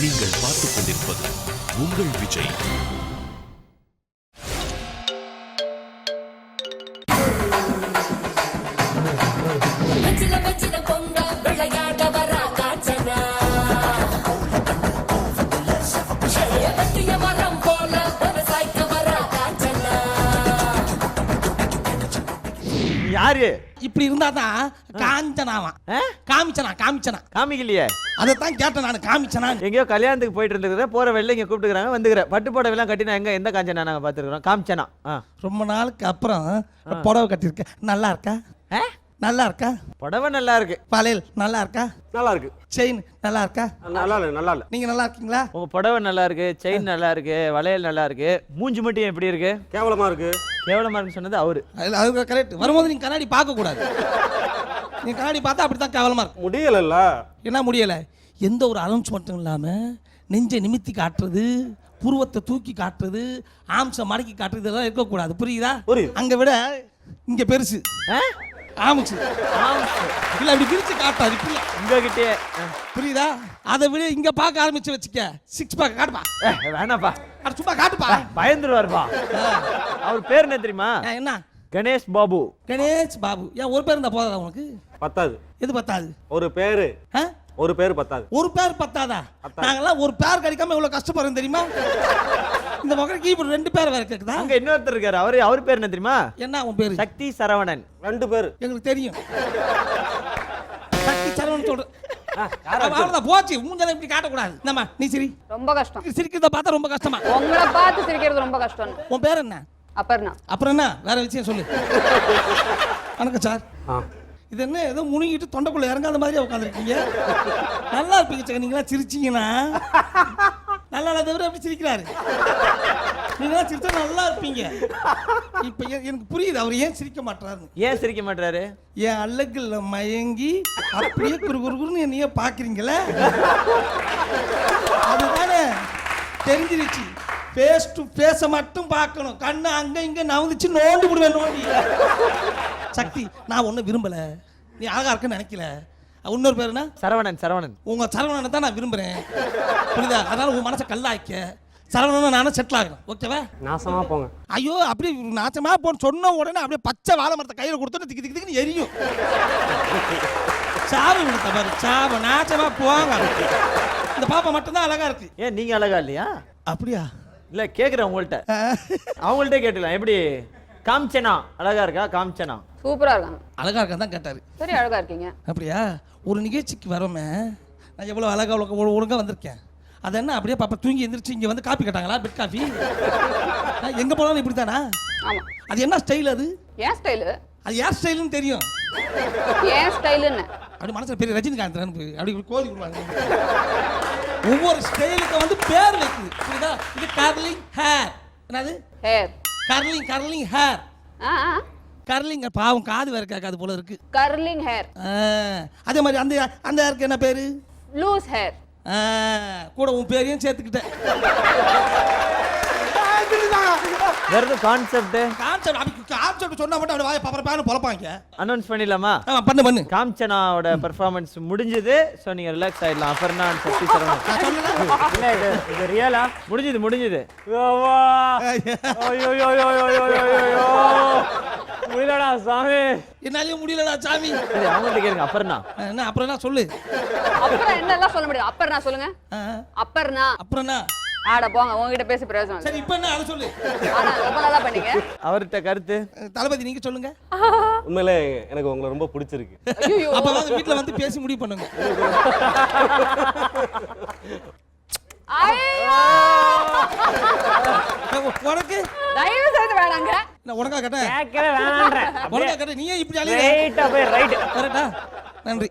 நீங்கள் பார்த்துக் கொண்டிருப்பது உங்கள் விஜய். யாரு இப்படி இருந்தா தான் காஞ்சனாவா காமிச்சனா காமிக்கலையே? அதைத்தான் கேட்டேன் நான். காமிச்சனா எங்கேயோ கல்யாணத்துக்கு போயிட்டு இருந்துக்கிறேன், போற வெளில இங்க கூப்பிட்டுக்கிறாங்க, வந்துக்கிறேன். பட்டு புடவைலாம் கட்டி நான் எந்த காஞ்சனா நாங்க பாத்துருக்கோம்? காமிச்சனா. ரொம்ப நாளுக்கு அப்புறம் புடவை கட்டியிருக்கேன். நல்லா இருக்கா? நல்லா இருக்கா? புடவை நல்லா இருக்கு. வளையல் நல்லா இருக்கா? நல்லா இருக்கு. செயின் நல்லா இருக்கா? நல்லா இல்ல. நீங்க நல்லா இருக்கீங்களா? உங்க புடவை நல்லா இருக்கு, செயின் நல்லா இருக்கு, வளையல் நல்லா இருக்கு. மூஞ்சி மட்டும் எப்படி இருக்கு? கேவலமா இருக்கு. கேவலமா இருக்குன்னு சொன்னது அவரு. அது கரெக்ட். வரும்போது நீங்க கண்ணாடி பார்க்க கூடாது. நீங்க கண்ணாடி பார்த்தா அப்படித்தான் கேவலமா இருக்கும். முடியல. என்ன முடியல? எந்த ஒரு அனௌன்ஸ்மெண்ட்டும் இல்லாம நெஞ்சை நிமித்தி காட்டுறது, புருவத்தை தூக்கி காட்டுறது, ஆம்ச மடக்கி காட்டுறது இதெல்லாம் இருக்கக்கூடாது. புரியுதா? அங்க விட இங்க பெருசு. ஆமுச்சு இல்ல அப்படி பிரிச்சு காட்டாது. இல்ல உங்ககிட்டே புரியுதா? அதை விட இங்க பார்க்க ஆரம்பிச்சு வச்சுக்க. சிக்ஸ் பேக் காட்டுப்பா. வேணாப்பா, சும்மா காட்டுப்பா. பயந்துருவாருப்பா. அவர் பேர் என்ன தெரியுமா? என்ன? கணேஷ் பாபு. கணேஷ் பாபு. ஏன் ஒரு பேர் இருந்தா போதாதா உனக்கு? பத்தாது. எது பத்தாது? ஒரு பேர் பத்தாது. ஒரு பேர் பத்தாதா? நாங்கெல்லாம் ஒரு பேர் கிடைக்காம இவ்வளவு கஷ்டப்படுறோம் தெரியுமா? இந்த மகன் கீபோர்டு 2 பேர் வேற கேக்குதா? அங்க இன்னொருத்தர் இருக்காரு. அவர் பேர் என்ன தெரியுமா? என்ன அவன் பேரு? சக்தி சரவணன். 2 பேர் எங்களுக்கு தெரியும். சக்தி சரவணன் சொல்ற. அவ்வளவுதான் போச்சு. மூஞ்சல இப்படி காட்டக்கூடாது. என்னம்மா நீ சிரி. ரொம்ப கஷ்டம். சிரிக்கிறத பார்த்தா ரொம்ப கஷ்டமா? உங்களை பார்த்து சிரிக்கிறது ரொம்ப கஷ்டம். உன் பேர் என்ன? அப்பர்ணா. அப்புறம் என்ன வேற விஷயம் சொல்லு. வணக்கம் சார். இது என்ன ஏதோ முழுங்கிட்டு தொண்டைக்குள்ள இறங்காத மாதிரி உட்காந்துருக்கீங்க. நல்லா இருப்பீங்க சார். நீங்களா சிரிச்சீங்கன்னா நல்லா தவிர அப்படி சிரிக்கிறாரு. நீங்களா சிரிச்சா நல்லா இருப்பீங்க. இப்ப எனக்கு புரியுது அவர் ஏன் சிரிக்க மாட்டாரு. ஏன் சிரிக்க மாட்டாரு? என் அழகுல மயங்கி அப்படியே குறுகுறுன்னு என்னையே பாக்குறீங்களே, அதுதானே தெரிஞ்சிருச்சு. ஃபேஸ் டு ஃபேஸை மட்டும் பார்க்கணும். கண்ணு அங்க இங்க நவுந்துச்சு நோண்டி விடுவேன். நோண்டி சக்தி நான் ஒன்றும் விரும்பல. நீ அழகா இருக்குன்னு நினைக்கல. இன்னொரு பேருனா சரவணன். உங்க சரவணனை தான் நான் விரும்புறேன். புரியுதா? அதனால உன் மனசை கல்லாய்க்க சரவணனை நானும் செட்டில் ஆகணும். ஓகேவா? நாசமா போங்க. ஐயோ அப்படி நாசமா போன்னு சொன்ன உடனே அப்படியே பச்சை வாழை மரத்தை கையில் கொடுத்தோன்னு திக்கு திக்கு திக்குன்னு எரியும். சாவு விடுத்த பாரு. சாவு நாசமா போவாங்க. இந்த பாப்பா மட்டும்தான் அழகா இருக்கு. ஏன் நீங்க அழகா இல்லையா? அப்படியா? இல்ல கேக்குறேன் உங்கள்ட்ட. அவங்கள்ட்ட கேட்டலாம். எப்படி காமிச்சனா அழகா இருக்கா? காமிச்சனா சூப்பரா இருக்காங்க. அழகா இருக்கா தான் கேட்டாரு. சரி அழகா இருக்கீங்க. அப்படியா? ஒரு நிகழ்ச்சிக்கு வரோமே, நான் எவ்வளோ அழகா ஒழுங்காக வந்திருக்கேன். அது என்ன அப்படியே பாப்பா தூங்கி எந்திரிச்சு இங்கே வந்து காப்பி கேட்டாங்களா? Bed coffee. எங்கே போனாலும் இப்படி தானா? ஆமா. அது என்ன ஸ்டைல்? அது ஏன் ஸ்டைலு? அது ஏன் ஸ்டைலுன்னு தெரியும். ஏன் ஸ்டைலுன்னு அப்படி மனசில் பெரிய ரஜினிகாந்த் அப்படி கோதி விடுவாங்க. ஒவ்வொரு ஸ்டைலுக்கு வந்து பேர் வைக்குது. புரியுதா? இது கர்லிங் ஹேர். என்னது? ஹேர். Curling hair. கர்லிங். பாவம் காது வேற கேட்காது போல இருக்கு. Curling hair. அதே மாதிரி அந்த ஹேருக்கு என்ன பேரு? Loose hair. கூட உன் பேரையும் சேர்த்துக்கிட்டேன். வேற கான்செப்ட் சொன்னா மட்டும் அப்படியே வாயை பப்பரப்பான்னு பொளப்பாங்க. அனௌன்ஸ் பண்ணிடலாமா? பண்ணு. காமிச்சனாவோட பெர்ஃபார்மன்ஸ் முடிஞ்சது. சோ நீங்க ரிலாக்ஸ் ஆயிடலாம். அபர்ணா அண்ட் சக்தி சரவணன். இல்ல இது ரியலா முடிஞ்சது. முடியலடா சாமி. என்னாலயும் முடியலடா சாமி. அவங்கள்ட்ட கேளுங்க. அபர்ணா என்ன? அப்புறம் என்ன சொல்லு. அப்புறம் என்னெல்லாம் சொல்ல முடியாது. அப்பர்ணா சொல்லுங்க. அப்பர்ணா ஆட போங்க. உங்ககிட்ட பேசி பிரயோஜனம். சரி இப்போ என்ன? அதை சொல்லு. ஆனா ரொம்ப நல்லா பண்ணீங்க. அவர்கிட்ட கருத்து தளபதி நீங்க சொல்லுங்க. உண்மையிலே எனக்கு உங்களை ரொம்ப பிடிச்சிருக்கு. அப்ப வந்து வீட்ல வந்து பேசி முடிவு பண்ணுங்க. உனக்கு தயவு செய்து வேணாங்க. நான் உனக்கா கேட்டேன். கேட்கவே வேணாம்ன்ற. உனக்கா கேட்டேன். நீயே இப்படி அழிய. ரைட்டா போய் ரைட். கரெக்ட்டா? நன்றி.